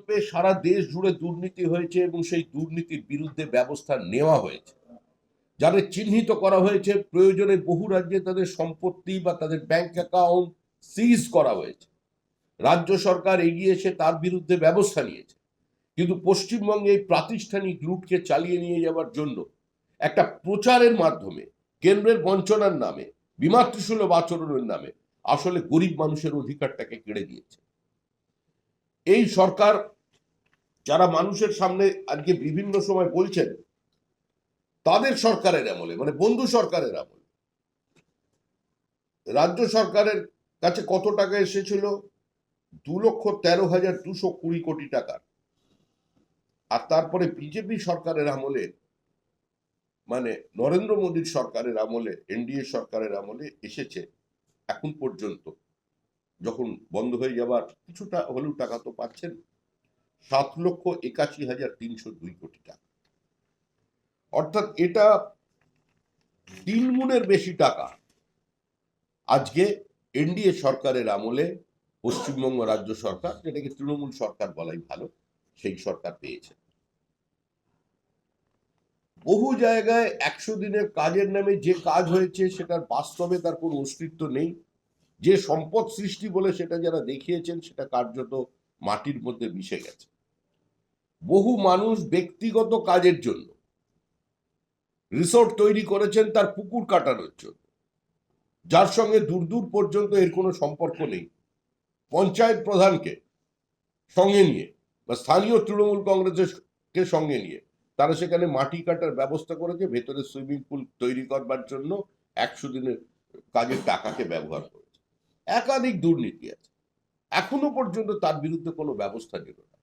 প্রকল্পে সারা দেশ জুড়ে দুর্নীতি হয়েছে এবং সেই দুর্নীতির বিরুদ্ধে ব্যবস্থা নেওয়া হয়েছে। যাদের চিহ্নিত করা হয়েছে, প্রয়োজনে বহু রাজ্যে তাদের সম্পত্তি বা তাদের ব্যাংক অ্যাকাউন্ট সিজ করা হয়েছে। রাজ্য সরকার এগিয়ে এসে তার বিরুদ্ধে ব্যবস্থা নিয়েছে। কিন্তু পশ্চিমবঙ্গে এই প্রাতিষ্ঠানিক লুটকে চালিয়ে নিয়ে যাওয়ার জন্য একটা প্রচারের মাধ্যমে, কেন্দ্রের বঞ্চনার নামে, বিমাতৃসুলভ আচরণের নামে আসলে গরিব মানুষের অধিকারটাকে কেড়ে দিয়েছে। এই সরকার যারা মানুষের সামনে আজকে বিভিন্ন সময় বলছেন, তাদের সরকারের আমলে, মানে বন্ধু সরকারের আমলে রাজ্য সরকারের কাছে কত টাকা এসেছিল? 2,13,220 কোটি টাকা। আর তারপরে বিজেপি সরকারের আমলে, মানে নরেন্দ্র মোদীর সরকারের আমলে, এনডিএ সরকারের আমলে এসেছে এখন পর্যন্ত, যখন বন্ধ হয়ে যাবার কিছুটা হলেও টাকা তো পাচ্ছেন, 7,81,302 কোটি টাকা। অর্থাৎ এটা 3 গুণের বেশি টাকা আজকে এনডিএ সরকারের আমলে পশ্চিমবঙ্গ রাজ্য সরকার, যেটাকে তৃণমূল সরকার বলাই ভালো, সেই সরকার পেয়েছে। বহু জায়গায় 100 দিনের কাজের নামে যে কাজ হয়েছে সেটার বাস্তবে তার কোনো অস্তিত্ব নেই। যে সম্পদ সৃষ্টি বলে সেটা যারা দেখিয়েছেন সেটা কার্যত মাটির মধ্যে মিশে গেছে। বহু মানুষ ব্যক্তিগত কাজের জন্য রিসোর্ট তৈরি করেছেন তার পুকুর কাটানোর জন্য, যার সঙ্গে দূর দূর পর্যন্ত এর কোনো সম্পর্ক নেই। পঞ্চায়েত প্রধানকে সঙ্গে নিয়ে বা স্থানীয় তৃণমূল কংগ্রেসকে সঙ্গে নিয়ে তারা সেখানে মাটি কাটার ব্যবস্থা করেছে, ভেতরে সুইমিং পুল তৈরি করবার জন্য 100 দিনের কাজের টাকাকে ব্যবহার করেছে। একাধিক দুর্নীতি আছে, এখনো পর্যন্ত তার বিরুদ্ধে কোনো ব্যবস্থা নিল না।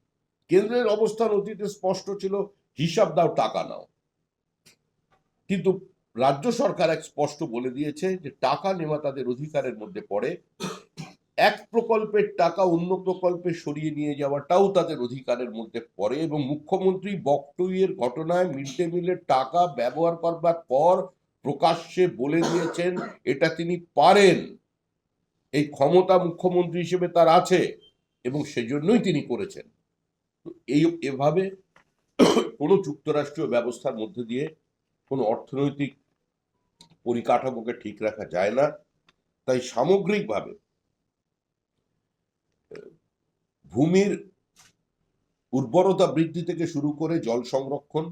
কেন্দ্রের অবস্থান অতীতে স্পষ্ট ছিল, হিসাব দাও টাকা নাও। কিন্তু রাজ্য সরকার এক স্পষ্ট বলে দিয়েছে যে টাকা নেওয়া তাদের অধিকারের মধ্যে পড়ে, এক প্রকল্পের টাকা অন্য প্রকল্পে সরিয়ে নিয়ে যাওয়াটাও তাদের অধিকারের মধ্যে পড়ে। এবং মুখ্যমন্ত্রী বকটুইয়ের ঘটনায় মিড ডে মিলের টাকা ব্যবহার করবার পর প্রকাশ্যে বলে দিয়েছেন এটা তিনি পারেন, এই ক্ষমতা মুখ্যমন্ত্রী হিসেবে তার আছে এবং সেজন্যই তিনি করেছেন। এভাবে কোনো যুক্তরাষ্ট্রীয় ব্যবস্থার মধ্যে দিয়ে কোনো অর্থনৈতিক পরিকাঠামোকে ঠিক রাখা যায় না। তাই সামগ্রিকভাবে ভূমির উর্বরতা বৃদ্ধি থেকে শুরু করে জল সংরক্ষণ,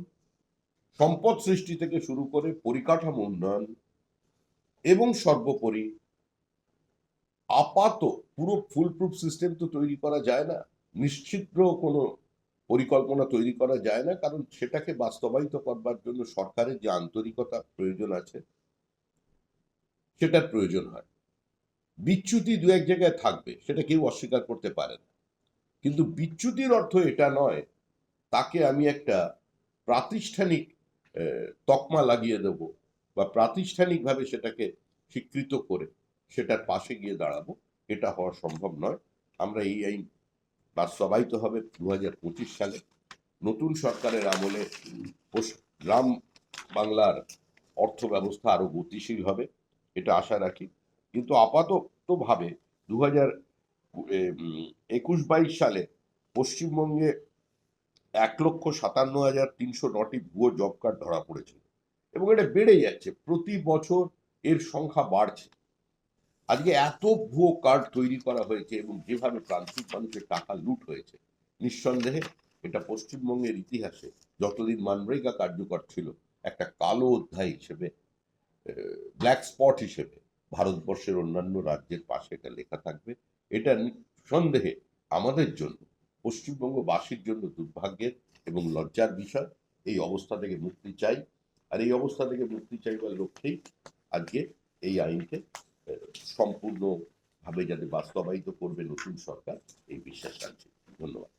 সম্পদ সৃষ্টি থেকে শুরু করে পরিকাঠামো উন্নয়ন এবং সর্বোপরি আপাত পুরো ফুলপ্রুফ সিস্টেম তো তৈরি করা যায় না, নিশ্চিদ্র কোনো পরিকল্পনা তৈরি করা যায় না, কারণ সেটাকে বাস্তবায়িত করবার জন্য সরকারের যে আন্তরিকতা প্রয়োজন আছে সেটার প্রয়োজন হয়। বিচ্যুতি দু এক জায়গায় থাকবে, সেটা কেউ অস্বীকার করতে পারে না, কিন্তু বিচ্যুতির অর্থ এটা নয় তাকে আমি একটা প্রাতিষ্ঠানিক তকমা লাগিয়ে দেব বা প্রাতিষ্ঠানিকভাবে সেটাকে স্বীকৃত করে সেটার পাশে গিয়ে দাঁড়াবো, এটা হওয়া সম্ভব নয়। আমরা এই আইন বাস্তবায়িত হবে 2025 সালে। নতুন সরকারের আমলে গ্রাম বাংলার অর্থ ব্যবস্থা আরো গতিশীল হবে, এটা আশা রাখি। কিন্তু আপাততভাবে 2021-22 সালে পশ্চিমবঙ্গে 1,57,309টি ভুয়ো জব কার্ড ধরা পড়েছিল এবং এটা বেড়ে যাচ্ছে, প্রতি বছর এর সংখ্যা বাড়ছে। আজকে এত ভুয়ো কার্ড তৈরি করা হয়েছে এবং যেভাবে প্রান্তিক মানুষের টাকা লুট হয়েছে, নিঃসন্দেহে এটা পশ্চিমবঙ্গের ইতিহাসে যতদিন মানরেগা কার্যকর ছিল একটা কালো অধ্যায় হিসেবে, ব্ল্যাক স্পট হিসেবে ভারতবর্ষের অন্যান্য রাজ্যের পাশে এটা লেখা থাকবে। এটা নিঃসন্দেহে আমাদের জন্য, পশ্চিমবঙ্গবাসীর জন্য দুর্ভাগ্যের এবং লজ্জার বিষয়। এই অবস্থা থেকে মুক্তি চাই, আর এই অবস্থা থেকে মুক্তি চাইবার লক্ষ্যেই আজকে এই আইনকে সম্পূর্ণভাবে যাতে বাস্তবায়িত করবে নতুন সরকার, এই বিশ্বাস রাখছি। ধন্যবাদ।